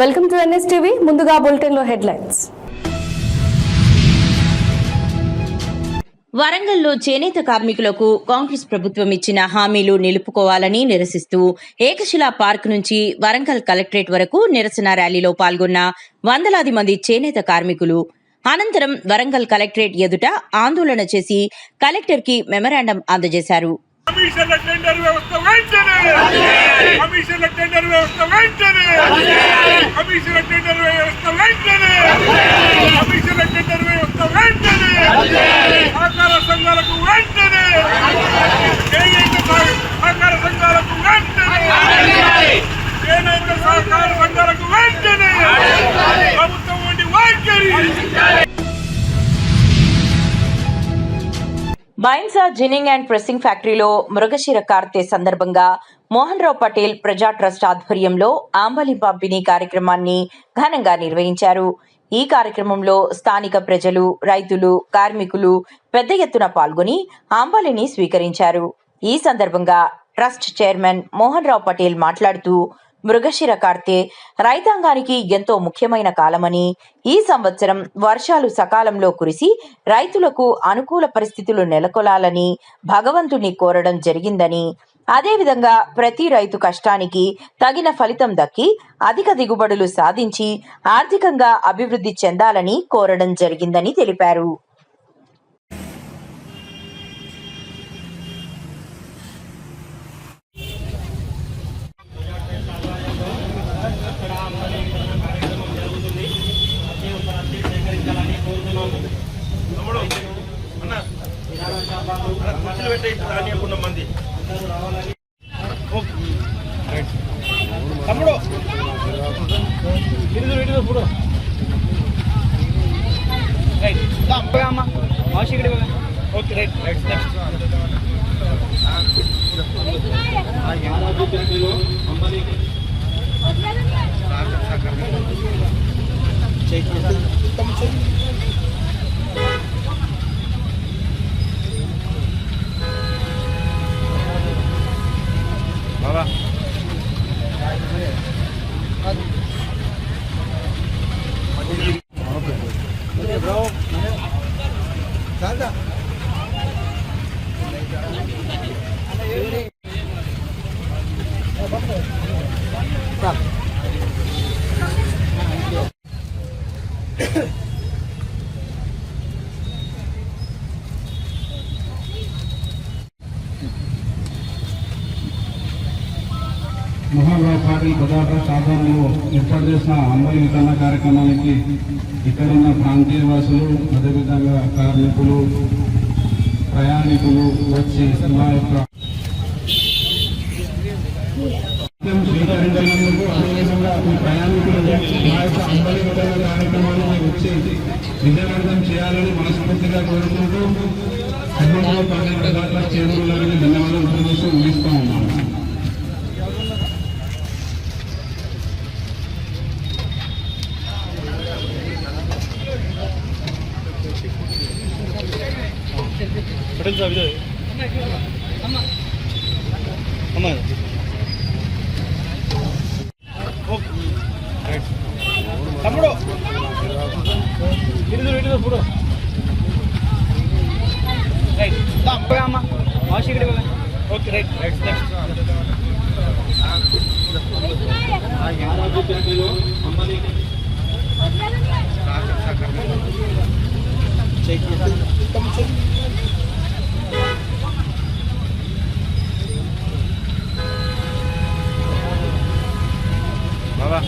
Welcome to NSTV. ముందుగా bulletin లో headlines. వరంగల్లో చేనేత కార్మికులకు కాంగ్రెస్ ప్రభుత్వం ఇచ్చిన హామీలు నిలుపుకోవాలని నిరసిస్తూ ఏకశిలా పార్క్ నుంచి వరంగల్ కలెక్టరేట్ వరకు నిరసన ర్యాలీలో పాల్గొన్న వందలాది మంది చేనేత కార్మికులు అనంతరం వరంగల్ కలెక్టరేట్ ఎదుట ఆందోళన చేసి కలెక్టర్ కి మెమరాండం అందజేశారు. కమిషన్ల టెండర్ వ్యవస్థ వెంటనే కమిషన్ల టెండర్ వ్యవస్థ వెంటనే కమిషన్ల టెండర్ వ్యవస్థ వెంటనే కమిషన్ల టెండర్ వ్యవస్థ వెంటనే సహకార సంఘాలకు వెంటనే చేనేత సహకార సంఘాలకు వెంటనే చేనేత సహకార సంఘాలకు వెంటనే ప్రభుత్వం వంటి వైఖరి. బైన్సా జిన్నింగ్ అండ్ ప్రెస్సింగ్ ఫ్యాక్టరీలో మృగశిర కార్తె సందర్భంగా మోహన్ రావు పటేల్ ప్రజా ట్రస్ట్ ఆధ్వర్యంలో ఆంబలి పంపిణీ కార్యక్రమాన్ని ఘనంగా నిర్వహించారు. ఈ కార్యక్రమంలో స్థానిక ప్రజలు, రైతులు, కార్మికులు పెద్ద ఎత్తున పాల్గొని ఆంబలిని స్వీకరించారు. ఈ సందర్భంగా ట్రస్ట్ చైర్మన్ మోహన్ రావు పటేల్ మాట్లాడుతూ మృగశిర కార్తె రైతాంగానికి ఎంతో ముఖ్యమైన కాలమని, ఈ సంవత్సరం వర్షాలు సకాలంలో కురిసి రైతులకు అనుకూల పరిస్థితులు నెలకొలాలని భగవంతుని కోరడం జరిగిందని, అదేవిధంగా ప్రతి రైతు కష్టానికి తగిన ఫలితం దక్కి అధిక దిగుబడులు సాధించి ఆర్థికంగా అభివృద్ధి చెందాలని కోరడం జరిగిందని తెలిపారు. తమ్ముడు ఓకే రైట్ రైట్ బాబా మోహన్ రావు పాటిల్ ప్రజా ట్రస్ట్ ఆధ్వర్యంలో ఏర్పాటు చేసిన అంబలి వితరణ కార్యక్రమానికి ఇక్కడున్న ప్రాంతీయ వాసులు, అదేవిధంగా కార్మికులు, ప్రయాణికులు వచ్చి మా యొక్క స్వీకరించినందుకు, అదేవిధంగా ఈ ప్రయాణికులు మా యొక్క అంబలి వితరణ కార్యక్రమాన్ని వచ్చి విజయవంతం చేయాలని మనస్ఫూర్తిగా కోరుకుంటూ మోహన్ రావు పాటిల్ ప్రజా ట్రస్ట్ చేరుకులని ధన్యవాదాలు తెలియజేస్తూ ముగిస్తూ ఉన్నాను. తమ్ముడు ఓకే రైట్ రైట్ బాబా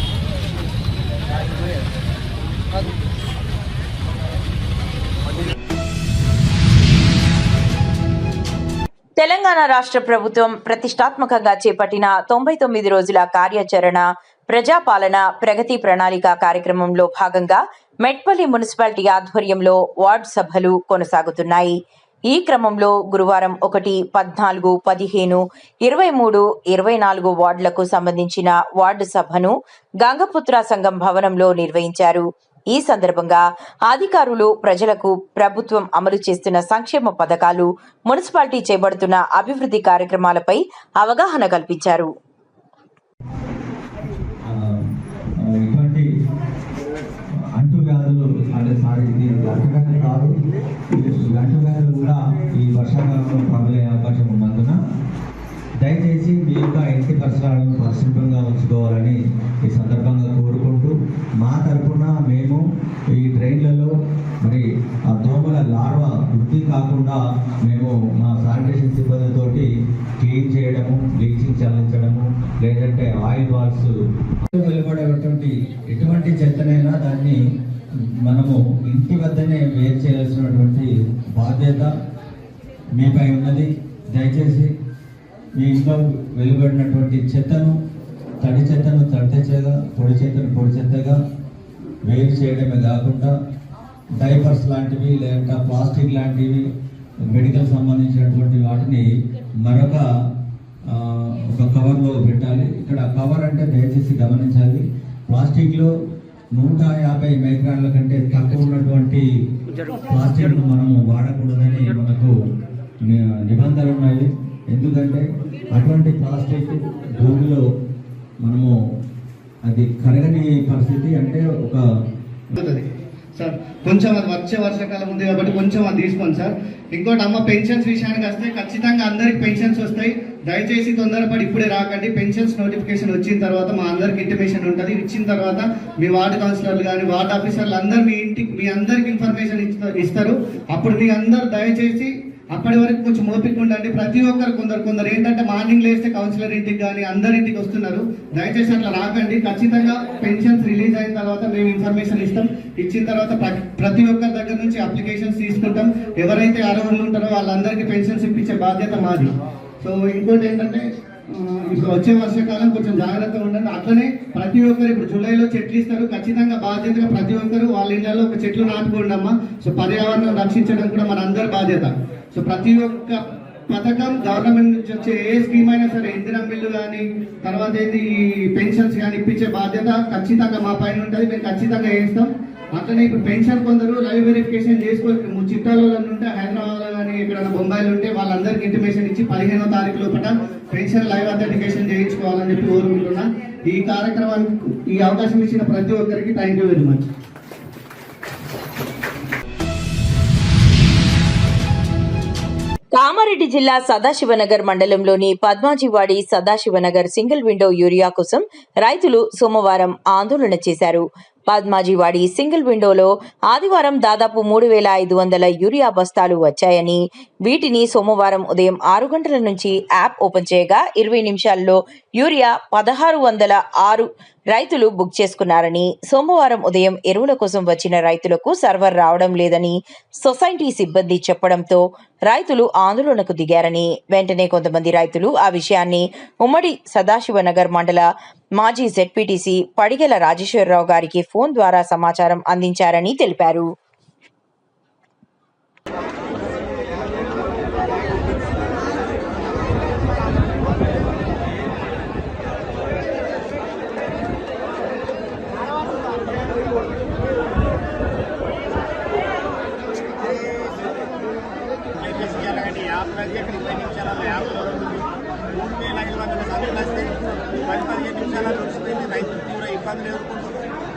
తెలంగాణ రాష్ట్ర ప్రభుత్వం ప్రతిష్టాత్మకంగా చేపట్టిన 99 రోజుల కార్యాచరణ ప్రజాపాలన ప్రగతి ప్రణాళిక కార్యక్రమంలో భాగంగా మెట్పల్లి మున్సిపాలిటీ ఆధ్వర్యంలో వార్డు సభలు కొనసాగుతున్నాయి. ఈ క్రమంలో గురువారం 1, 14, 15, 23, 24 వార్డులకు సంబంధించిన వార్డు సభను గంగపుత్ర సంఘం భవనంలో నిర్వహించారు. ఈ సందర్భంగా అధికారులు ప్రజలకు ప్రభుత్వం అమలు చేస్తున్న సంక్షేమ పథకాలు, మున్సిపాలిటీ చేపడుతున్న అభివృద్ధి కార్యక్రమాలపై అవగాహన కల్పించారు. అంటువ్యాధులు కాదు, ఈ అంటువ్యాధులు కూడా ఈ వర్షాకాలంలో ప్రబలే అవకాశం ఉన్నందున దయచేసి మీ యొక్క ఇంటి పరిసరాలను పరిశుభ్రంగా ఉంచుకోవాలని ఈ సందర్భంగా కోరుకుంటూ, మా తరఫున మేము ఈ ట్రైన్లలో మరి ఆ దోమల లార్వా వృద్ధి కాకుండా మేము మా శానిటేషన్ సిబ్బందితోటి క్లీన్ చేయడము, బ్లీచింగ్ చల్లించడము, లేదంటే ఆయిల్ బాల్స్ వెలువడేటువంటి ఎటువంటి చెత్తనైనా దాన్ని మనము ఇంటి వద్దనే వేరు చేయాల్సినటువంటి బాధ్యత మీపై ఉన్నది. దయచేసి మీ ఇంట్లో వెలువడినటువంటి చెత్తను, తడి చెత్తను తడి చెత్తగా, పొడి చెత్తను పొడి చెత్తగా వేరు చేయడమే కాకుండా డైపర్స్ లాంటివి లేదంటే ప్లాస్టిక్ లాంటివి మెడికల్ సంబంధించినటువంటి వాటిని మరొక ఒక కవర్లో పెట్టాలి. ఇక్కడ కవర్ అంటే దయచేసి గమనించాలి, ప్లాస్టిక్లో 150 మైక్రాన్ల కంటే తక్కువ ఉన్నటువంటి ప్లాస్టిక్ను మనము వాడకూడదని మనకు నిబంధనలు ఉన్నాయి. ఎందుకంటే అటువంటి ప్లాస్టిక్ భూమిలో మనము అది కరగని పరిస్థితి, అంటే ఒక సార్ కొంచెం అది వచ్చే వర్షాకాలం ఉంది కాబట్టి కొంచెం అది తీసుకోండి సార్. ఇంకోటి అమ్మ పెన్షన్స్ విషయానికి వస్తే ఖచ్చితంగా అందరికి పెన్షన్స్ వస్తాయి. దయచేసి తొందరపడి ఇప్పుడే రాకండి. పెన్షన్స్ నోటిఫికేషన్ వచ్చిన తర్వాత మా అందరికి ఇంటిమేషన్ ఉంటుంది. ఇచ్చిన తర్వాత మీ వార్డు కౌన్సిలర్లు కానీ వార్డు ఆఫీసర్లు అందరూ మీ అందరికి ఇన్ఫర్మేషన్ ఇస్తారు. అప్పుడు మీ అందరు దయచేసి అప్పటి వరకు కొంచెం ఓపిక ఉండండి. ప్రతి ఒక్కరు కొందరు ఏంటంటే మార్నింగ్ లేస్తే కౌన్సిలర్ ఇంటికి కానీ అందరి ఇంటికి వస్తున్నారు. దయచేసి అట్లా రాకండి. ఖచ్చితంగా పెన్షన్స్ రిలీజ్ అయిన తర్వాత మేము ఇన్ఫర్మేషన్ ఇస్తాం. ఇచ్చిన తర్వాత ప్రతి ఒక్కరి దగ్గర నుంచి అప్లికేషన్స్ తీసుకుంటాం. ఎవరైతే అర్హులు ఉంటారో వాళ్ళందరికీ పెన్షన్స్ ఇప్పించే బాధ్యత మాది. సో ఇంకోటి ఏంటంటే ఇప్పుడు వచ్చే వర్షాకాలం కొంచెం జాగ్రత్తగా ఉండండి. అట్లనే ప్రతి ఒక్కరు ఇప్పుడు జూలైలో చెట్లు ఇస్తారు. ఖచ్చితంగా బాధ్యతగా ప్రతి ఒక్కరు వాళ్ళ ఇళ్లలో ఒక చెట్లు నాటుకోండి అమ్మా. సో పర్యావరణం రక్షించడం కూడా మన అందరి బాధ్యత. సో ప్రతి ఒక్క పథకం గవర్నమెంట్ నుంచి వచ్చే ఏ స్కీమ్ అయినా సరే, ఇందిరా బిల్లు కానీ తర్వాత ఏంటి ఈ పెన్షన్స్ కానీ ఇప్పించే బాధ్యత ఖచ్చితంగా మా పైన ఉంటుంది. మేము ఖచ్చితంగా చేస్తాం. అట్లనే ఇప్పుడు పెన్షన్ కొందరు లైవ్ వెరిఫికేషన్ చేసుకోవచ్చు. చిట్టాలలో ఉంటే హైదరాబాద్లో కానీ ఎక్కడైనా బొంబాయిలో ఉంటే వాళ్ళందరికీ ఇంటిమేషన్ ఇచ్చి 15వ తారీఖు లోపల పెన్షన్ లైవ్ అథెంటికేషన్ చేయించుకోవాలని చెప్పి కోరుకుంటున్నా. ఈ కార్యక్రమానికి ఈ అవకాశం ఇచ్చిన ప్రతి ఒక్కరికి thank you very much. Kamareddy జిల్లా సదాశివనగర్ మండలంలోని పద్మాజీవాడి సదాశివనగర్ సింగిల్ విండో యూరియా కోసం రైతులు సోమవారం ఆందోళన చేశారు. పద్మాజీవాడి సింగిల్ విండోలో ఆదివారం దాదాపు 3,500 యూరియా బస్తాలు వచ్చాయని, వీటిని సోమవారం ఉదయం 6 గంటల నుంచి యాప్ ఓపెన్ చేయగా 20 నిమిషాల్లో యూరియా 1,606 రైతులు బుక్ చేసుకున్నారని, సోమవారం ఉదయం ఎరువుల కోసం వచ్చిన రైతులకు సర్వర్ రావడం లేదని సొసైటీ సిబ్బంది చెప్పడంతో రైతులు ఆందోళనకు దిగారని, వెంటనే కొంతమంది రైతులు ఆ విషయాన్ని ఉమ్మడి సదాశివనగర్ మండల మాజీ జెడ్పీటీసీ పడిగెల రాజేశ్వరరావు గారికి ఫోన్ ద్వారా సమాచారం అందించారని తెలిపారు.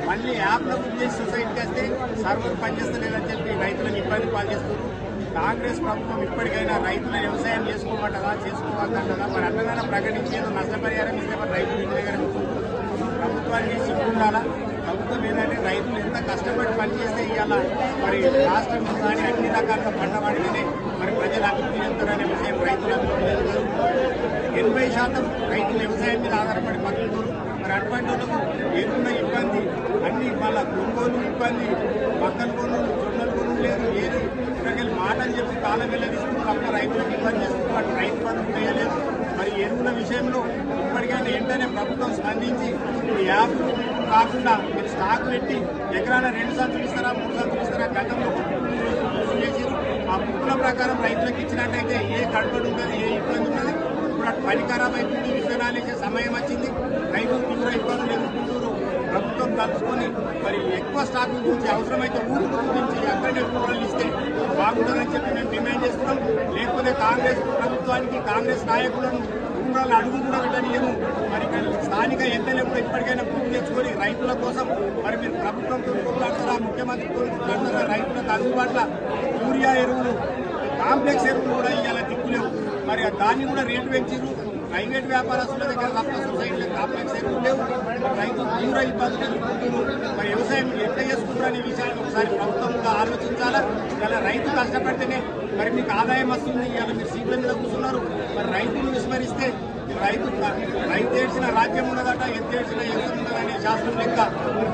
మళ్ళీ యాప్లో బుక్ చేసి సొసైటీకి వస్తే సర్వర్ పనిచేస్తలేదని చెప్పి రైతులను ఇబ్బంది పాల్చేస్తున్నారు. కాంగ్రెస్ ప్రభుత్వం ఇప్పటికైనా రైతుల వ్యవసాయం చేసుకోమంటదా, చేసుకోవాలంటదా? మరి అన్నదాన ప్రకటించేదో నష్టపరిహారం ఇస్తే మరి రైతులు ఇంటి దగ్గర ప్రభుత్వానికి సిగ్గుండాలా? ప్రభుత్వం ఏంటంటే రైతులు ఎంత కష్టపడి పనిచేస్తే ఇవాళ మరి రాష్ట్రం కానీ అన్ని రకాలుగా పంట పండితేనే మరి ప్రజలు అభివృద్ధి చెందుతారనే విషయం రైతులకు 80% రైతులు వ్యవసాయం మీద ఆధారపడి బతుకుతారు. మరి అటువంటి వాళ్ళకు ఏదున్న ఇబ్బంది అన్ని వాళ్ళ కొనుగోలు ఇబ్బంది, మక్కలు కొనుగోలు, జొన్నలు కొనుగోలు లేదు, ఏది ఇక్కడికి మాటలు చెప్పి కాలం వెళ్ళదీసుకుని తప్ప రైతులకు ఇబ్బంది చేస్తున్నారు. వాటి రైతు బంధు చేయలేదు. మరి ఎరువుల విషయంలో ఇప్పటికైనా వెంటనే ప్రభుత్వం స్పందించి ఈ యాప్ కాకుండా మీరు స్టాక్ పెట్టి ఎకరాన 2 సంచులు ఇస్తారా, 3 సంచులు ఇస్తారా, గతంలో చేసి ఆ బుక్కుల ప్రకారం రైతులకు ఇచ్చినట్టయితే ఏ గడబడి ఉంటుంది, ఏ ఇబ్బంది ఉంటుంది. ఇప్పుడు అటు పని ఖరాబ్ అవుతుంది, విత్తనాలు ఇచ్చే సమయం వచ్చింది, రైతులు తీవ్ర ఇబ్బందులు ఎదుర్కొంటున్నారు. ప్రభుత్వం కలుసుకొని మరి ఎక్కువ స్టాక్ గురించి అవసరమైతే ఊరికి గురించి అక్కడే కూరలు ఇస్తే బాగుంటుందని చెప్పి మేము డిమాండ్ చేస్తున్నాం. లేకపోతే కాంగ్రెస్ ప్రభుత్వానికి, కాంగ్రెస్ నాయకులను ఎకరాల అడుగు కూడా పెట్టనీయము. మరి ఇక్కడ స్థానిక ఎమ్మెల్యే కూడా ఇప్పటికైనా గుర్తు తెచ్చుకొని రైతుల కోసం మరి మీరు ప్రభుత్వంతో కొట్లాడతారా, ముఖ్యమంత్రితో కొట్లాడతారా, రైతులకు అందుబాటులో యూరియా ఎరువులు, కాంప్లెక్స్ ఎరువులు కూడా ఇవాళ దిక్కులేవు. మరి దాన్ని కూడా రేటు పెంచారు. ప్రైవేట్ వ్యాపారస్తుల దగ్గర తప్ప సొసైటీలో కాంప్లెక్స్ ఎరువులు లేవు. రైతులు తీవ్ర ఇబ్బందులు ఎదుర్కొంటున్నారు. మరి వ్యవసాయం ఎట్లా చేసుకుంటారనే విషయాన్ని ఒకసారి ప్రభుత్వం కూడా ఆలోచించాలా. ఇలా రైతు కష్టపడితేనే మరి మీకు ఆదాయం వస్తుంది. ఇవాళ మీరు సీట్ల మీద కూర్చున్నారు. మరి రైతులు విస్మరిస్తే రైతు ఏడ్చిన రాజ్యం ఉన్నదట, ఎంత ఏడ్చిన ఎంత ఉన్నదనే శాస్త్రం లెక్క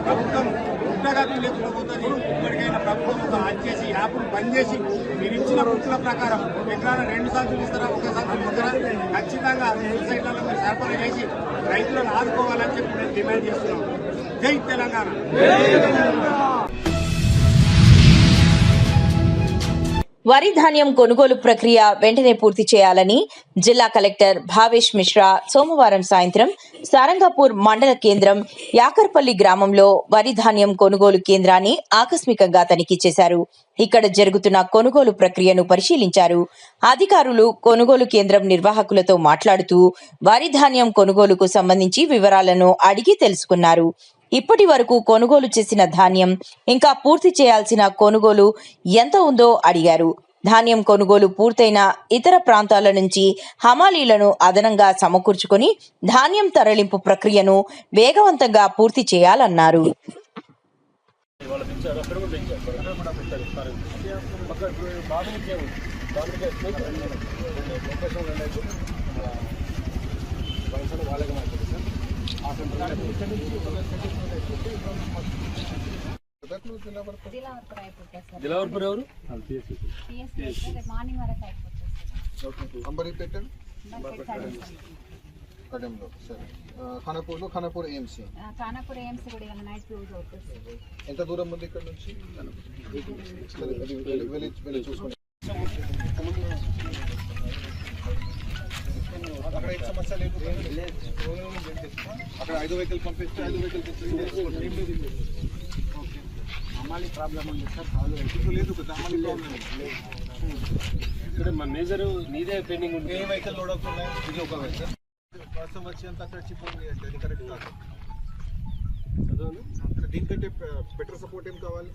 ప్రభుత్వం గుట్టగా లేకుండా పోతుంది. ఇప్పటికైనా ప్రభుత్వం ఒక చేసి యాప్ను బంద్ చేసి మీరు ఇచ్చిన బుక్కుల ప్రకారం ఎకరాల 2 సంచులు ఇస్తారా, 1 సంచులు ఇస్తారా, ఖచ్చితంగా సొసైటీలలో మీరు సరఫరా చేసి రైతులను ఆదుకోవాలని చెప్పి మేము డిమాండ్ చేస్తున్నాం. జై తెలంగాణ. వరి ధాన్యం కొనుగోలు ప్రక్రియ వెంటనే పూర్తి చేయాలని జిల్లా కలెక్టర్ భావేష్ మిశ్రా సోమవారం సాయంత్రం సారంగపూర్ మండల కేంద్రం యాకర్పల్లి గ్రామంలో వరి ధాన్యం కొనుగోలు కేంద్రాన్ని ఆకస్మికంగా తనిఖీ చేశారు. ఇక్కడ జరుగుతున్న కొనుగోలు ప్రక్రియను పరిశీలించారు. అధికారులు కొనుగోలు కేంద్రం నిర్వాహకులతో మాట్లాడుతూ వరి ధాన్యం కొనుగోలుకు సంబంధించి వివరాలను అడిగి తెలుసుకున్నారు. ఇప్పటి వరకు కొనుగోలు చేసిన ధాన్యం, ఇంకా పూర్తి చేయాల్సిన కొనుగోలు ఎంత ఉందో అడిగారు. ధాన్యం కొనుగోలు పూర్తయిన ఇతర ప్రాంతాల నుంచి హమాలీలను అదనంగా సమకూర్చుకొని ధాన్యం తరలింపు ప్రక్రియను వేగవంతంగా పూర్తి చేయాలన్నారు. దిలావర్పూర్ ఎవరు మార్నింగ్ వరకు అయిపోతుంది. అంబరిపేట కడంలో సరే. ఖానాపూర్లో ఖానాపూర్ ఏఎంసీ ఖానాపూర్ ఏఎంసీ కూడా ఇలా నైట్ క్లోజ్ అవుతుంది. ఎంత దూరం ఉంది ఇక్కడ నుంచి? వెళ్ళి చూసుకోండి. అక్కడ ఏం సమస్య లేదు. అక్కడ 5 వెహికల్ పంపిస్తే 5 వెహికల్ అమ్మాలి ప్రాబ్లం ఉంది సార్. లేదు కదా అమ్మాలి ప్రాబ్లం ఇక్కడ మేనేజర్ నీదే పెండింగ్ ఉంది. ఏ వెహికల్ లోడ్ అవుతున్నాయి? ఇది ఒక వెహికల్ వర్షం వచ్చేంత అక్కడ చిపోయింది అంటే అది కరెక్ట్ కాదు. దీనికంటే బెటర్ సపోర్ట్ ఏం కావాలి?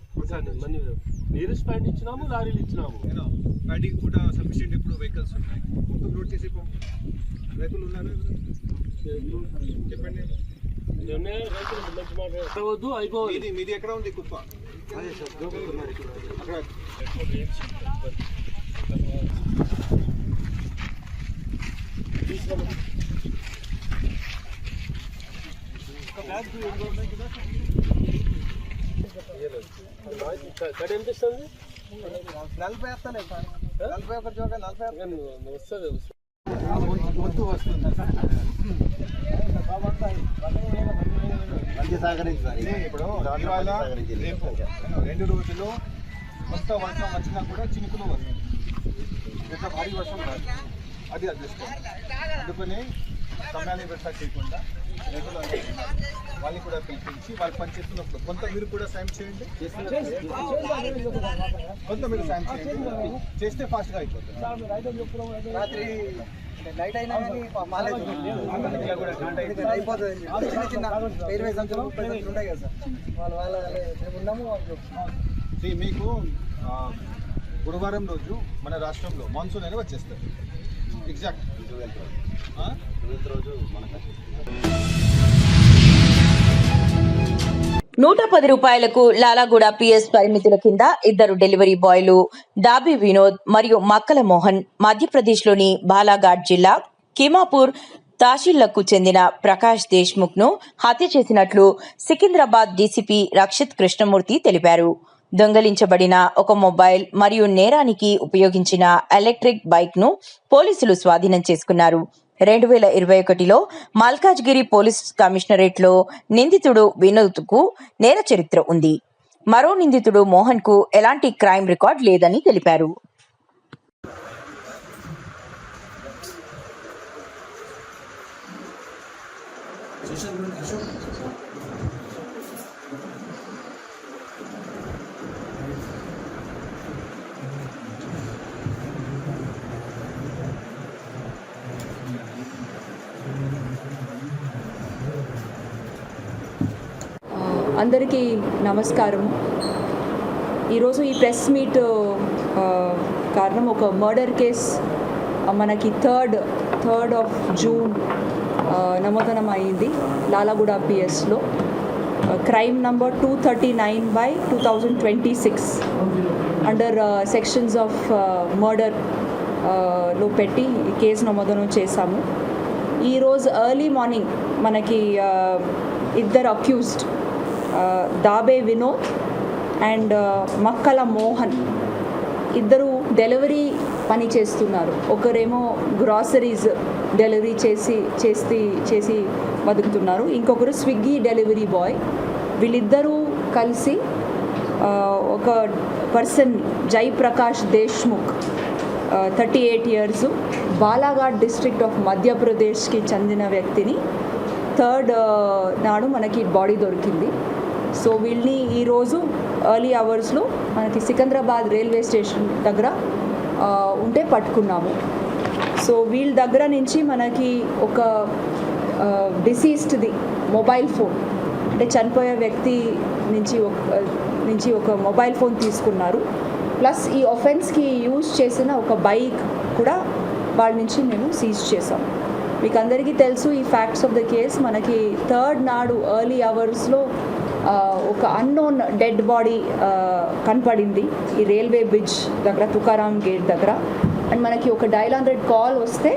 నీరెస్ట్ పాయింట్ ఇచ్చినాము, లారీలు ఇచ్చినాము. ప్యాడింగ్ కూడా సఫిషియెంట్ ఇప్పుడు వెహికల్స్ ఉన్నాయి. మొత్తం లోడ్ చేసి రైతులు ఉన్నారు. చెప్పండి. రైతులు అయిపోయింది. మీది ఎక్కడ ఉంది? కుప్ప. అక్కడ కడ ఎంత ఇస్తుంది? 40 వస్తలేదు సార్. 41 చోట 40 వస్తుంది. వస్తు వస్తుంది. ఇప్పుడు ఇవాళ రేపు 2 రోజులు మొత్తం వర్షం వచ్చినా కూడా చినుకులు వస్తాయి. పెద్ద భారీ వర్షం రాదు. అది అదృష్టం. అందుకని సమయాన్ని వ్యర్థం చేయకుండా రైతులు వాళ్ళని కూడా పిలిపించి వాళ్ళు పనిచేస్తున్నప్పుడు కొంత మీరు కూడా సాయం చేయండి. కొంత మీరు సాయం చేయండి. చేస్తే ఫాస్ట్గా అయిపోతుంది. రాత్రి నైట్ అయినా కానీ అయిపోతుంది. చిన్న చిన్న 20 సంచులు 30 సంచులు ఉంటాయి కదా సార్. వాళ్ళ మేము ఉన్నాము. మీకు గురువారం రోజు మన రాష్ట్రంలో మాన్సూన్ అనేది వచ్చేస్తారు. ఎగ్జాక్ట్ 110 రూపాయలకు లాలాగూడ పిఎస్ పరిమితుల కింద 2 డెలివరీ బాయ్లు డాబీ వినోద్ మరియు మక్కల మోహన్ మధ్యప్రదేశ్లోని బాలాఘాట్ జిల్లా కిమాపూర్ తహసీల్కు చెందిన ప్రకాష్ దేశ్ముఖ్ ను హత్య చేసినట్లు సికింద్రాబాద్ డీసీపీ రక్షిత్ కృష్ణమూర్తి తెలిపారు. దొంగలించబడిన ఒక మొబైల్ మరియు నేరానికి ఉపయోగించిన ఎలక్ట్రిక్ బైక్ ను పోలీసులు స్వాధీనం చేసుకున్నారు. 2021లో మల్కాజ్గిరి పోలీస్ కమిషనరేట్ లో నిందితుడు వినోద్ కు నేర చరిత్ర ఉంది. మరో నిందితుడు మోహన్ కు ఎలాంటి క్రైమ్ రికార్డ్ లేదని తెలిపారు. అందరికీ నమస్కారం. ఈరోజు ఈ ప్రెస్ మీట్ కారణం ఒక మర్డర్ కేస్ మనకి థర్డ్ ఆఫ్ జూన్ నమోదనం అయింది లాలాగూడ పిఎస్లో. Crime number 239/2026 under sections of murder లో పెట్టి ఈ కేసు నమోదనం చేశాము. ఈరోజు ఎర్లీ మార్నింగ్ మనకి ఇద్దరు అక్యూజ్డ్ దాబే వినోద్ అండ్ మక్కల మోహన్ ఇద్దరు డెలివరీ పని చేస్తున్నారు. ఒకరేమో గ్రాసరీస్ డెలివరీ చేసి బతుకుతున్నారు, ఇంకొకరు స్విగ్గీ డెలివరీ బాయ్. వీళ్ళిద్దరూ కలిసి ఒక person Jayaprakash Deshmukh 38 years Balaghat district of మధ్యప్రదేశ్కి చెందిన వ్యక్తిని 3rd నాడు మనకి బాడీ దొరికింది. సో వీళ్ళని ఈరోజు ఎర్లీ అవర్స్లో మనకి సికింద్రాబాద్ రైల్వే స్టేషన్ దగ్గర ఉంటే పట్టుకున్నాము. సో వీళ్ళ దగ్గర నుంచి మనకి ఒక డిసీజ్డ్ది మొబైల్ ఫోన్, అంటే చనిపోయే వ్యక్తి నుంచి ఒక మొబైల్ ఫోన్ తీసుకున్నారు. ప్లస్ ఈ ఒఫెన్స్కి యూజ్ చేసిన ఒక బైక్ కూడా వాళ్ళ నుంచి మేము సీజ్ చేసాం. మీకు అందరికీ తెలుసు ఈ ఫ్యాక్ట్స్ ఆఫ్ ద కేస్. మనకి 3rd నాడు ఎర్లీ అవర్స్లో ఒక అన్నోన్ డెడ్ బాడీ కనపడింది ఈ రైల్వే బ్రిడ్జ్ దగ్గర, తుకారాం గేట్ దగ్గర. అండ్ మనకి ఒక డయల్ 100 కాల్ వస్తే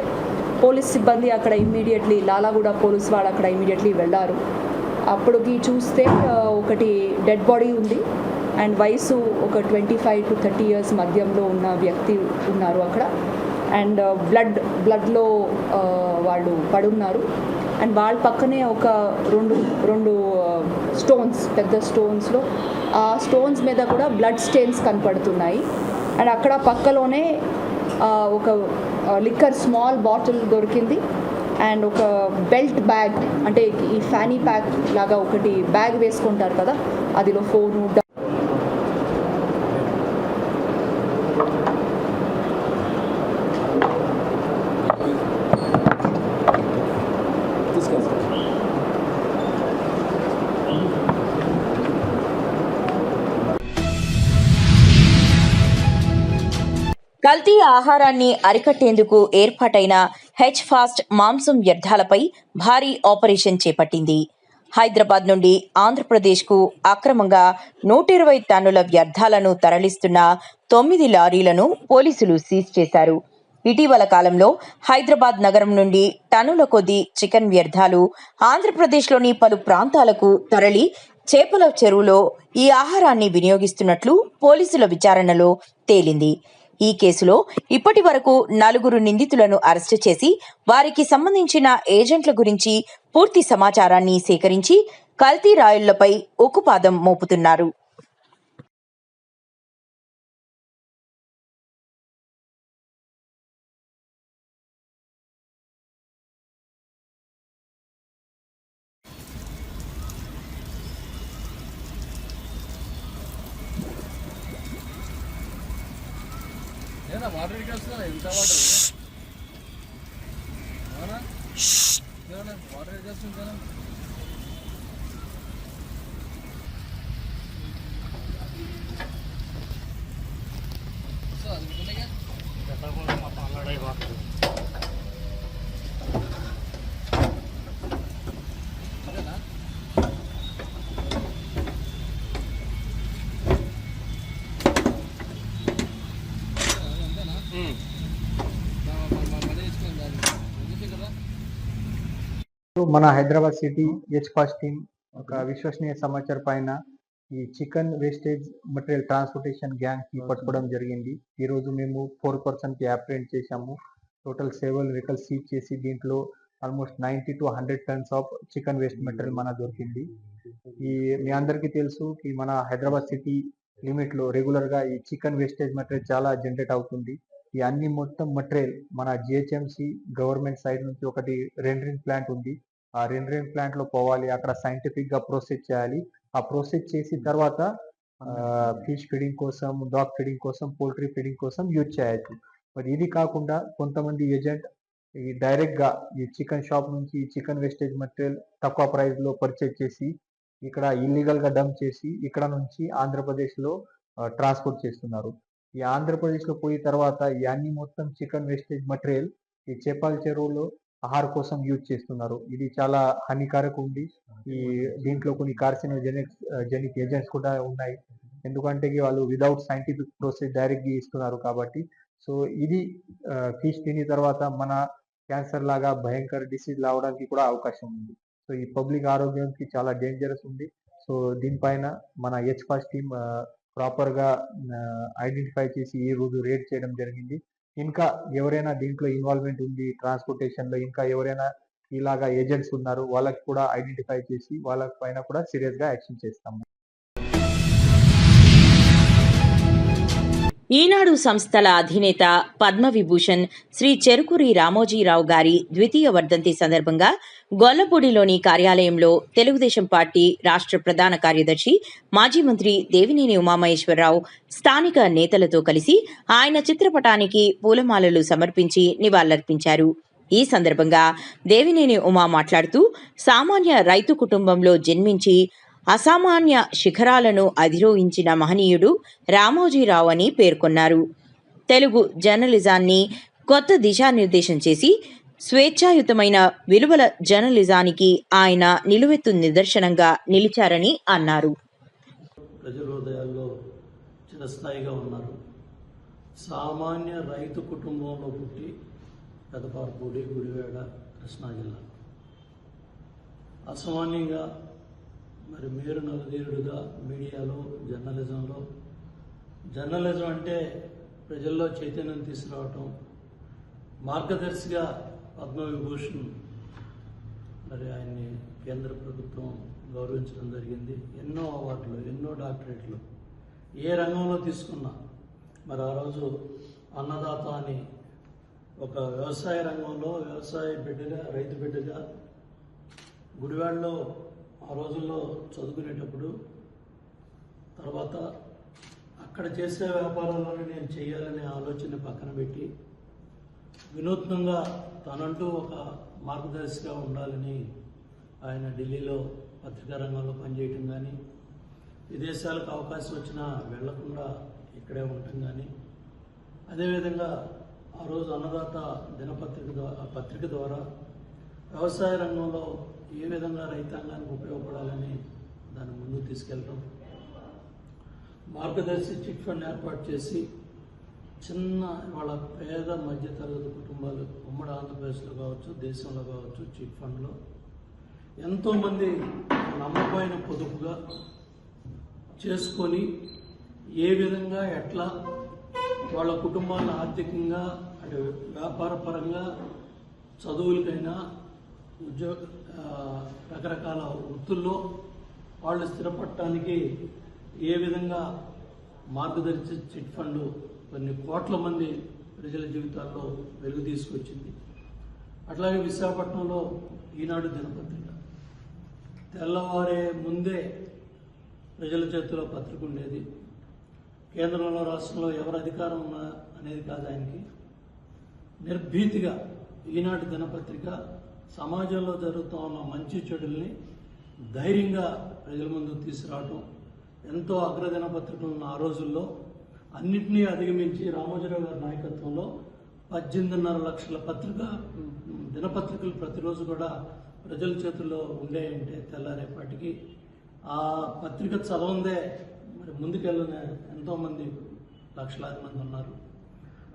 పోలీస్ సిబ్బంది అక్కడ ఇమ్మీడియట్లీ, లాలాగూడ పోలీస్ వాళ్ళు అక్కడ ఇమ్మీడియట్లీ వెళ్ళారు. అప్పటికి చూస్తే ఒకటి డెడ్ బాడీ ఉంది అండ్ వయసు ఒక 25 to 30 years మధ్యంలో ఉన్న వ్యక్తి ఉన్నారు అక్కడ. అండ్ బ్లడ్లో వాళ్ళు పడున్నారు. అండ్ వాళ్ళ పక్కనే ఒక రెండు స్టోన్స్, పెద్ద స్టోన్స్లో ఆ స్టోన్స్ మీద కూడా బ్లడ్ స్టెయిన్స్ కనపడుతున్నాయి. అండ్ అక్కడ పక్కలోనే ఒక లిక్కర్ స్మాల్ బాటిల్ దొరికింది అండ్ ఒక బెల్ట్ బ్యాగ్, అంటే ఈ ఫ్యానీ ప్యాక్ లాగా ఒకటి బ్యాగ్ వేసుకుంటారు కదా, అదిలో ఫోను. కల్తీ ఆహారాన్ని అరికట్టేందుకు ఏర్పాటైన హెచ్ ఫాస్ట్ మాంసం వ్యర్థాలపై భారీ ఆపరేషన్ చేపట్టింది. హైదరాబాద్ నుండి ఆంధ్రప్రదేశ్కు అక్రమంగా 120 టన్నుల వ్యర్థాలను తరలిస్తున్న 9 లారీలను పోలీసులు సీజ్ చేశారు. ఇటీవల కాలంలో హైదరాబాద్ నగరం నుండి టన్నుల కొద్దీ చికెన్ వ్యర్థాలు ఆంధ్రప్రదేశ్లోని పలు ప్రాంతాలకు తరలి చేపల చెరువులో ఈ ఆహారాన్ని వినియోగిస్తున్నట్లు పోలీసుల విచారణలో తేలింది. ఈ కేసులో ఇప్పటి వరకు 4 నిందితులను అరెస్టు చేసి వారికి సంబంధించిన ఏజెంట్ల గురించి పూర్తి సమాచారాన్ని సేకరించి కల్తీ రాయుళ్లపై ఉక్కుపాదం మోపుతున్నారు. మన Hyderabad city H fast team ఒక విశ్వసనీయ సమాచారం పైన ఈ chicken wastage material transportation gang కి పట్టుకోవడం జరిగింది. ఈ రోజు మేము 4 persons కి అప్రెంట్ చేశాము. టోటల్ 7 vehicles సీజ్ చేసి దీంట్లో almost 90 to 100 tons of chicken waste material మన దొరికింది. మీ అందరికీ తెలుసు మన హైదరాబాద్ సిటీ లిమిట్ లో రెగ్యులర్ గా ఈ చికెన్ వేస్టేజ్ మెటీరియల్ చాలా జనరేట్ అవుతుంది. ఈ అన్ని మొత్తం మెటీరియల్ మన జిహెచ్ఎంసి గవర్నమెంట్ సైడ్ నుంచి ఒకటి రెండరింగ్ ప్లాంట్ ఉంది. ఆ రెండరింగ్ ప్లాంట్ లో పోవాలి, అక్కడ సైంటిఫిక్ గా ప్రాసెస్ చేయాలి. ఆ ప్రాసెస్ చేసి తర్వాత ఫిష్ ఫీడింగ్ కోసం, డాగ్ ఫీడింగ్ కోసం, పోల్ట్రీ ఫీడింగ్ కోసం యూజ్ చేయొచ్చు. మరి ఇది కాకుండా కొంతమంది ఏజెంట్ ఈ డైరెక్ట్ గా ఈ చికెన్ షాప్ నుంచి చికెన్ వేస్టేజ్ మెటీరియల్ తక్కువ ప్రైస్ లో పర్చేజ్ చేసి ఇక్కడ ఇల్లీగల్గా డంప్ చేసి ఇక్కడ నుంచి ఆంధ్రప్రదేశ్లో ట్రాన్స్పోర్ట్ చేస్తున్నారు. ఈ ఆంధ్రప్రదేశ్లో పోయిన తర్వాత ఈ అన్ని మొత్తం చికెన్ వేస్టేజ్ మటీరియల్ ఈ చేపల చెరువులో ఆహార కోసం యూజ్ చేస్తున్నారు. ఇది చాలా హానికారక ఉంది. దీంట్లో కొన్ని కార్సినోజెనిక్ ఏజెంట్స్ కూడా ఉన్నాయి. ఎందుకంటే వాళ్ళు విదౌట్ సైంటిఫిక్ ప్రాసెస్ డైరెక్ట్గా ఇస్తున్నారు కాబట్టి. సో ఇది ఫిష్ తిని తర్వాత మన క్యాన్సర్ లాగా భయంకర డిసీజ్ రావడానికి కూడా అవకాశం ఉంది. సో ఈ పబ్లిక్ ఆరోగ్యానికి చాలా డేంజరస్ ఉంది. సో దీనిపైన మన హెచ్ టీమ్ ప్రాపర్గా ఐడెంటిఫై చేసి ఈ రోజు రేడ్ చేయడం జరిగింది. ఇంకా ఎవరైనా దీంట్లో ఇన్వాల్వ్మెంట్ ఉంది ట్రాన్స్పోర్టేషన్లో, ఇంకా ఎవరైనా ఇలాగా ఏజెంట్స్ ఉన్నారు వాళ్ళకి కూడా ఐడెంటిఫై చేసి వాళ్ళ పైన కూడా సీరియస్గా యాక్షన్ చేస్తాము. ఈనాడు సంస్థల అధినేత పద్మవిభూషణ్ శ్రీ చెరుకూరి రామోజీరావు గారి ద్వితీయ వర్ధంతి సందర్భంగా గొల్లపూడిలోని కార్యాలయంలో తెలుగుదేశం పార్టీ రాష్ట్ర ప్రధాన కార్యదర్శి మాజీ మంత్రి దేవినేని ఉమామహేశ్వరరావు స్థానిక నేతలతో కలిసి ఆయన చిత్రపటానికి పూలమాలలు సమర్పించి నివాళులర్పించారు. ఈ సందర్భంగా దేవినేని ఉమా మాట్లాడుతూ సామాన్య రైతు కుటుంబంలో జన్మించి అసామాన్య శిఖరాలను అధిరోహించిన మహనీయుడు రామోజీరావు అని పేర్కొన్నారు. తెలుగు జర్నలిజాన్ని కొత్త దిశానిర్దేశం చేసి స్వేచ్ఛాయుతమైన విలువల జర్నలిజానికి ఆయన నిలువెత్తు నిదర్శనంగా నిలిచారని అన్నారు. ప్రజల హృదయాల్లో చిరస్థాయిగా ఉన్నారు. సామాన్య రైతు కుటుంబంలో పుట్టి పెదపారపూడి, గుడివాడ, కృష్ణా జిల్లా అసామాన్యంగా మరి మేరు నవధీరుడుగా మీడియాలో జర్నలిజం అంటే ప్రజల్లో చైతన్యం తీసుకురావటం, మార్గదర్శిగా పద్మవిభూషణ్ మరి ఆయన్ని కేంద్ర ప్రభుత్వం గౌరవించడం జరిగింది. ఎన్నో అవార్డులు, ఎన్నో డాక్టరేట్లు ఏ రంగంలో తీసుకున్నా మరి ఆ రోజు అన్నదాత అని ఒక వ్యవసాయ రంగంలో వ్యవసాయ బిడ్డగా, రైతు బిడ్డగా గుడివాడలో ఆ రోజుల్లో చదువుకునేటప్పుడు, తర్వాత అక్కడ చేసే వ్యాపారాలను నేను చేయాలనే ఆలోచన పక్కన పెట్టి వినూత్నంగా తనంటూ ఒక మార్గదర్శిగా ఉండాలని ఆయన ఢిల్లీలో పత్రికా రంగంలో పనిచేయటం కానీ, విదేశాలకు అవకాశం వచ్చినా వెళ్లకుండా ఇక్కడే ఉండటం కానీ, అదేవిధంగా ఆ రోజు అన్నదాత పత్రిక ద్వారా వ్యవసాయ రంగంలో ఏ విధంగా రైతాంగానికి ఉపయోగపడాలని దాన్ని ముందుకు తీసుకెళ్ళటం, మార్గదర్శి చిట్ ఫండ్ ఏర్పాటు చేసి చిన్న వాళ్ళ పేద మధ్యతరగతి కుటుంబాలు ఉమ్మడి ఆంధ్రప్రదేశ్లో కావచ్చు, దేశంలో కావచ్చు, చిట్ ఫండ్లో ఎంతోమంది నమ్మకమైన పొదుపుగా చేసుకొని ఏ విధంగా ఎట్లా వాళ్ళ కుటుంబాలను ఆర్థికంగా అంటే వ్యాపార పరంగా చదువులకైనా రకరకాల వృత్తుల్లో వాళ్ళు స్థిరపడటానికి ఏ విధంగా మార్గదర్శి చిట్ ఫండ్ కొన్ని కోట్ల మంది ప్రజల జీవితాల్లో వెలుగు తీసుకొచ్చింది. అట్లాగే విశాఖపట్నంలో ఈనాడు దినపత్రిక తెల్లవారే ముందే ప్రజల చేతిలో పత్రిక ఉండేది. కేంద్రంలో, రాష్ట్రంలో ఎవరు అధికారం ఉన్నా అనేది కాదు ఆయనకి. నిర్భీతిగా ఈనాడు దినపత్రిక సమాజంలో జరుగుతూ ఉన్న మంచి చెడుల్ని ధైర్యంగా ప్రజల ముందుకు తీసుకురావటం, ఎంతో అగ్రదిన పత్రికలను ఆ రోజుల్లో అన్నింటినీ అధిగమించి రామోజీరావు గారి నాయకత్వంలో 18.5 లక్షల దినపత్రికలు ప్రతిరోజు కూడా ప్రజల చేతుల్లో ఉండేయంటే తెల్లారేపాటికి ఆ పత్రిక చదవందే మరి ముందుకెళ్ళిన ఎంతోమంది లక్షలాది మంది ఉన్నారు.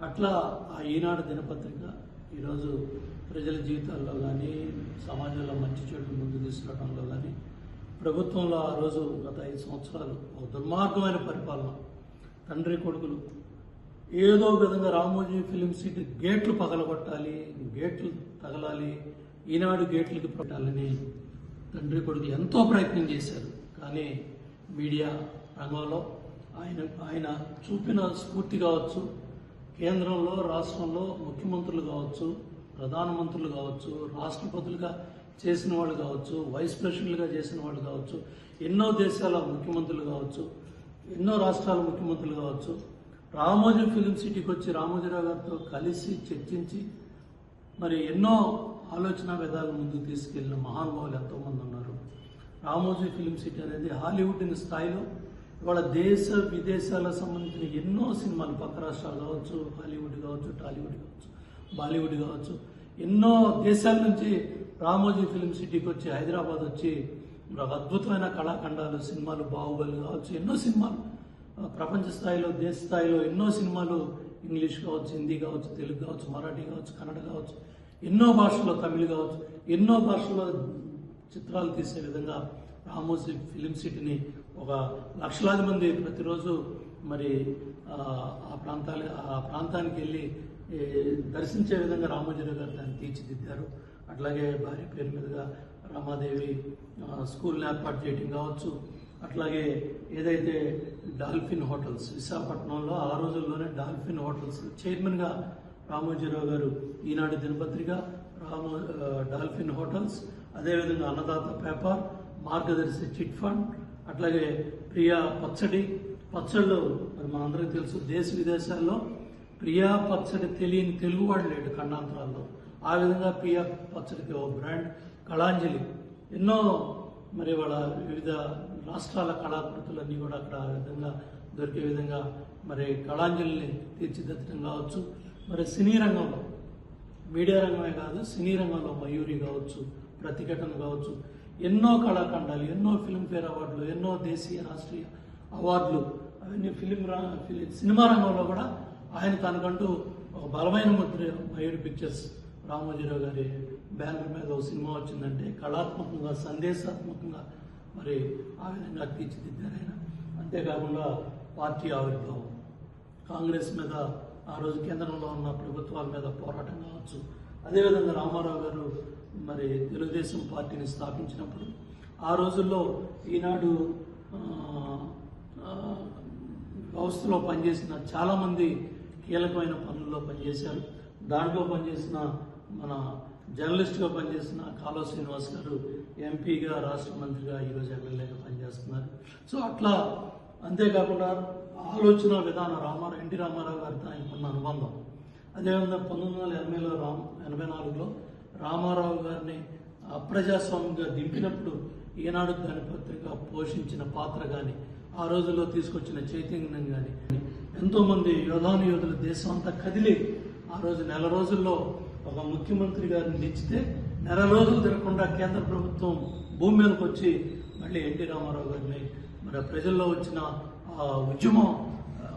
అట్లా ఆ ఈనాడు దినపత్రిక ఈరోజు ప్రజల జీవితాల్లో కానీ, సమాజంలో మంచి చెడు ముందు తీసుకురావడంలో కానీ, ప్రభుత్వంలో ఆ రోజు గత 5 సంవత్సరాలు ఒక దుర్మార్గమైన పరిపాలన, తండ్రి కొడుకులు ఏదో విధంగా రామోజీ ఫిలిం సిటీ గేట్లు పగలగొట్టాలి, గేట్లు తగలాలి, ఈనాడు గేట్లకి పెట్టాలని తండ్రి కొడుకులు ఎంతో ప్రయత్నం చేశారు. కానీ మీడియా రంగంలో ఆయన చూపిన స్ఫూర్తి కావచ్చు, కేంద్రంలో, రాష్ట్రంలో ముఖ్యమంత్రులు కావచ్చు, ప్రధానమంత్రులు కావచ్చు, రాష్ట్రపతులుగా చేసిన వాళ్ళు కావచ్చు, వైస్ ప్రెసిడెంట్లుగా చేసిన వాళ్ళు కావచ్చు, ఎన్నో దేశాల ముఖ్యమంత్రులు కావచ్చు, ఎన్నో రాష్ట్రాల ముఖ్యమంత్రులు కావచ్చు, రామోజీ ఫిలిం సిటీకి వచ్చి రామోజీరావు గారితో కలిసి చర్చించి మరి ఎన్నో ఆలోచన విధాలు ముందుకు తీసుకెళ్లిన మహానుభావులు ఎంతోమంది ఉన్నారు. రామోజీ ఫిలిం సిటీ అనేది హాలీవుడ్ స్థాయిలో ఇవాళ దేశ విదేశాలకు సంబంధించిన ఎన్నో సినిమాలు, పక్క రాష్ట్రాలు కావచ్చు, హాలీవుడ్ కావచ్చు, టాలీవుడ్ కావచ్చు, బాలీవుడ్ కావచ్చు, ఎన్నో దేశాల నుంచి రామోజీ ఫిలిం సిటీకి వచ్చి హైదరాబాద్ వచ్చి ఒక అద్భుతమైన కళాఖండాలు, సినిమాలు, బాహుబలి కావచ్చు, ఎన్నో సినిమాలు ప్రపంచ స్థాయిలో, దేశ స్థాయిలో ఎన్నో సినిమాలు, ఇంగ్లీష్ కావచ్చు, హిందీ కావచ్చు, తెలుగు కావచ్చు, మరాఠీ కావచ్చు, కన్నడ కావచ్చు, ఎన్నో భాషల్లో, తమిళ కావచ్చు, ఎన్నో భాషల్లో చిత్రాలు తీసే విధంగా రామోజీ ఫిలిం సిటీని ఒక లక్షలాది మంది ప్రతిరోజు మరి ఆ ప్రాంతానికి వెళ్ళి దర్శించే విధంగా రామోజీరావు గారు దాన్ని తీర్చిదిద్దారు. అట్లాగే భార్య పేరు మీదుగా రామాదేవి స్కూల్ని ఏర్పాటు చేయడం కావచ్చు, అట్లాగే ఏదైతే డాల్ఫిన్ హోటల్స్ విశాఖపట్నంలో ఆ రోజుల్లోనే డాల్ఫిన్ హోటల్స్ చైర్మన్గా రామోజీరావు గారు ఈనాడు దినపత్రిక, డాల్ఫిన్ హోటల్స్, అదేవిధంగా అన్నదాత పేపర్, మార్గదర్శి చిట్ ఫండ్, అట్లాగే ప్రియా పచ్చళ్ళు మరి మనందరికీ తెలుసు, దేశ విదేశాల్లో ప్రియా పచ్చడి తెలియని తెలుగువాడు లేడు ఖండాంతరాల్లో. ఆ విధంగా ప్రియా పచ్చడికి ఓ బ్రాండ్, కళాంజలి, ఎన్నో మరి వాళ్ళ వివిధ రాష్ట్రాల కళాకృతులన్నీ కూడా అక్కడ ఆ విధంగా దొరికే విధంగా మరి కళాంజలిని తీర్చిదిద్దడం కావచ్చు. మరి సినీ రంగంలో, మీడియా రంగమే కాదు, సినీ రంగంలో మయూరి కావచ్చు, ప్రతిఘటన కావచ్చు, ఎన్నో కళాఖండాలు, ఎన్నో ఫిల్మ్ఫేర్ అవార్డులు, ఎన్నో దేశీయ రాష్ట్రీయ అవార్డులు, అవన్నీ సినిమా రంగంలో కూడా ఆయన తనకంటూ ఒక బలమైన ముద్ర మయూరి పిక్చర్స్ రామోజీరావు గారి బ్యానర్ మీద ఒక సినిమా వచ్చిందంటే కళాత్మకంగా, సందేశాత్మకంగా మరి ఆ విధంగా తీర్చిదిద్దారు ఆయన. అంతేకాకుండా పార్టీ ఆవిర్భావం, కాంగ్రెస్ మీద ఆ రోజు కేంద్రంలో ఉన్న ప్రభుత్వాల మీద పోరాటం కావచ్చు, అదేవిధంగా రామారావు గారు మరి తెలుగుదేశం పార్టీని స్థాపించినప్పుడు ఆ రోజుల్లో ఈనాడు వ్యవస్థలో పనిచేసిన చాలామంది కీలకమైన పనుల్లో పనిచేశారు. దాంట్లో పనిచేసిన మన జర్నలిస్ట్గా పనిచేసిన కాలువ శ్రీనివాస్ గారు ఎంపీగా, రాష్ట్ర మంత్రిగా, ఈరోజు ఎమ్మెల్యేగా పనిచేస్తున్నారు. సో అట్లా అంతేకాకుండా ఆలోచన విధానం ఎన్టీ రామారావు గారితో ఆయనకున్న అనుబంధం, అదేవిధంగా 1984లో రామారావు గారిని అప్రజాస్వామ్యంగా దింపినప్పుడు ఈనాడు దినపత్రిక పోషించిన పాత్ర కానీ, ఆ రోజుల్లో తీసుకొచ్చిన చైతన్యం కానీ, ఎంతోమంది యోధులు దేశం అంతా కదిలి ఆ రోజు నెల రోజుల్లో ఒక ముఖ్యమంత్రి గారిని నిచ్చితే నెల రోజులు తిరగకుండా కేంద్ర ప్రభుత్వం భూమి మీదకి వచ్చి మళ్ళీ ఎన్టీ రామారావు గారిని మరి ప్రజల్లో వచ్చిన ఆ ఉద్యమం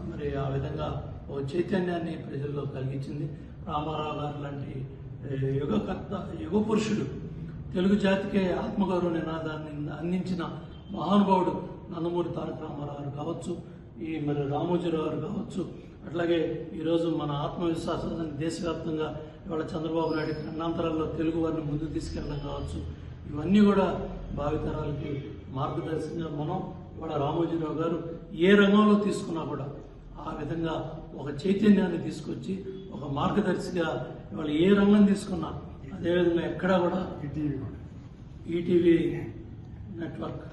మరి ఆ విధంగా ఒక చైతన్యాన్ని ప్రజల్లో కలిగించింది. రామారావు గారు లాంటి యుగ పురుషుడు, తెలుగు జాతికే ఆత్మగౌరవ నినాదాన్ని అందించిన మహానుభావుడు నందమూరి తారక రామారావు గారు కావచ్చు, ఈ మరి రామోజీరావు గారు కావచ్చు, అట్లాగే ఈరోజు మన ఆత్మవిశ్వాసాన్ని దేశవ్యాప్తంగా ఇవాళ చంద్రబాబు నాయుడు ఖండాంతరాల్లో తెలుగు వారిని ముందుకు తీసుకెళ్ళడం కావచ్చు, ఇవన్నీ కూడా భావితరాలకి మార్గదర్శకంగా మనం ఇవాళ రామోజీరావు గారు ఏ రంగంలో తీసుకున్నా కూడా ఆ విధంగా ఒక చైతన్యాన్ని తీసుకొచ్చి ఒక మార్గదర్శిగా ఇవాళ ఏ రంగం తీసుకున్నా అదేవిధంగా ఎక్కడా కూడా ఈటీవీ నెట్వర్క్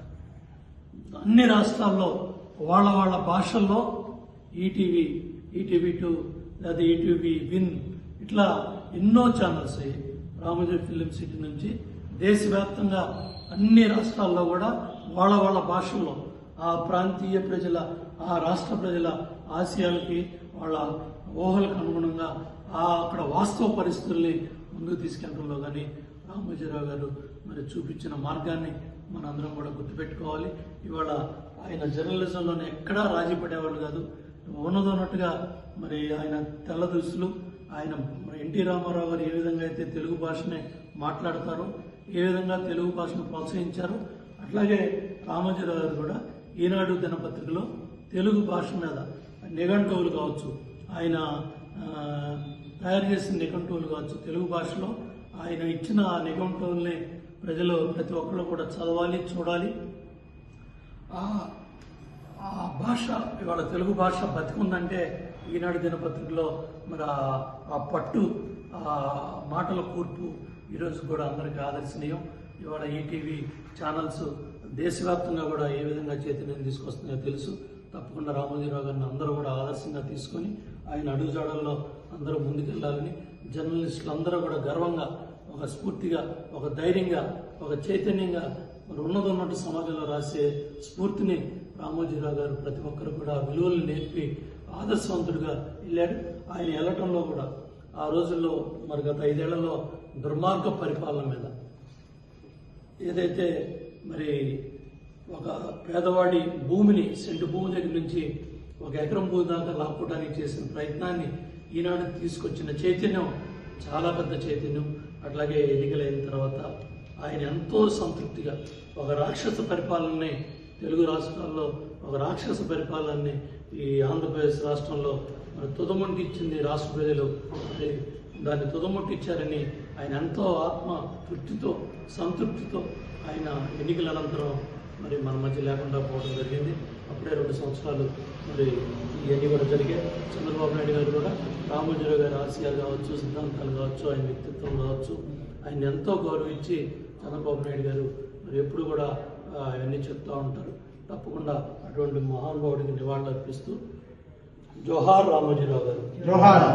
అన్ని రాష్ట్రాల్లో వాళ్ళ భాషల్లో ఈటీవీ2 లేదా ఈటీవీ విన్ ఇట్లా ఎన్నో ఛానల్స్ రామోజీ ఫిలిం సిటీ నుంచి దేశవ్యాప్తంగా అన్ని రాష్ట్రాల్లో కూడా వాళ్ళ భాషల్లో ఆ ప్రాంతీయ ప్రజల, ఆ రాష్ట్ర ప్రజల ఆశయాలకి, వాళ్ళ ఊహలకు అనుగుణంగా అక్కడ వాస్తవ పరిస్థితుల్ని ముందుకు తీసుకెళ్ళడంలో కానీ రామోజీరావు గారు మరి చూపించిన మార్గాన్ని మనందరం కూడా గుర్తుపెట్టుకోవాలి. ఇవాళ ఆయన జర్నలిజంలోనే ఎక్కడా రాజీ పడేవాళ్ళు కాదు. ఉన్నదన్నట్టుగా మరి ఆయన తెల్ల దుస్తులు, ఆయన ఎన్టీ రామారావు గారు ఏ విధంగా అయితే తెలుగు భాషనే మాట్లాడతారో, ఏ విధంగా తెలుగు భాషను ప్రోత్సహించారో, అట్లాగే రామోజీరావు గారు కూడా ఈనాడు దినపత్రికలో తెలుగు భాష మీద నిఘంటువులు కావచ్చు, ఆయన తయారు చేసిన నిఘంటువులు కావచ్చు, తెలుగు భాషలో ఆయన ఇచ్చిన ఆ నిఘంటువుల్ని ప్రజలు ప్రతి ఒక్కరు కూడా చదవాలి, చూడాలి. ఆ భాష ఇవాళ తెలుగు భాష బతికుందంటే ఈనాడు దినపత్రికలో మరి ఆ పట్టు, ఆ మాటల కూర్పు ఈరోజు కూడా అందరికీ ఆదర్శనీయం. ఇవాళ ఈటీవీ ఛానల్స్ దేశవ్యాప్తంగా కూడా ఏ విధంగా చైతన్యం తీసుకొస్తున్నాయో తెలుసు. తప్పకుండా రామోజీరావు గారిని అందరూ కూడా ఆదర్శంగా తీసుకొని ఆయన అడుగుజాడల్లో అందరూ ముందుకెళ్లాలని, జర్నలిస్టులు అందరూ కూడా గర్వంగా, ఒక స్ఫూర్తిగా, ఒక ధైర్యంగా, ఒక చైతన్యంగా మరి ఉన్నట్టు సమాజంలో రాసే స్ఫూర్తిని రామోజీరావు గారు ప్రతి ఒక్కరు కూడా విలువలు నేర్పి ఆదర్శవంతుడిగా వెళ్ళాడు. ఆయన వెళ్ళటంలో కూడా ఆ రోజుల్లో మరి గత 5 ఏళ్లలో దుర్మార్గ పరిపాలన మీద ఏదైతే మరి ఒక పేదవాడి భూమిని సెంటు భూమి దగ్గర నుంచి 1 ఎకరం భూమి దాకా లాక్కోవడానికి చేసిన ప్రయత్నాన్ని ఈనాడు తీసుకొచ్చిన చైతన్యం చాలా పెద్ద చైతన్యం. అట్లాగే ఎన్నికలైన తర్వాత ఆయన ఎంతో సంతృప్తిగా ఒక రాక్షస పరిపాలనని తెలుగు రాష్ట్రాల్లో ఒక రాక్షస పరిపాలనని ఈ ఆంధ్రప్రదేశ్ రాష్ట్రంలో మరి తుదముంటి ఇచ్చింది రాష్ట్ర ప్రజలు. మరి దాన్ని తుదముట్టి ఇచ్చారని ఆయన ఎంతో ఆత్మ తృప్తితో సంతృప్తితో ఆయన ఎన్నికల అనంతరం మరి మన మధ్య లేకుండా పోవడం జరిగింది. అప్పుడే 2 సంవత్సరాలు మరి ఇవన్నీ కూడా జరిగాయి. చంద్రబాబు నాయుడు గారు కూడా రామోజీరావు గారి ఆశయాలు కావచ్చు, సిద్ధాంతాలు కావచ్చు, ఆయన వ్యక్తిత్వం కావచ్చు, ఆయన ఎంతో గౌరవించి చంద్రబాబు నాయుడు గారు మరి ఎప్పుడు కూడా అవన్నీ చెప్తూ ఉంటారు. తప్పకుండా అటువంటి మహానుభావుడికి నివాళులు అర్పిస్తూ జోహార్ రామోజీరావు గారు. జోహార్.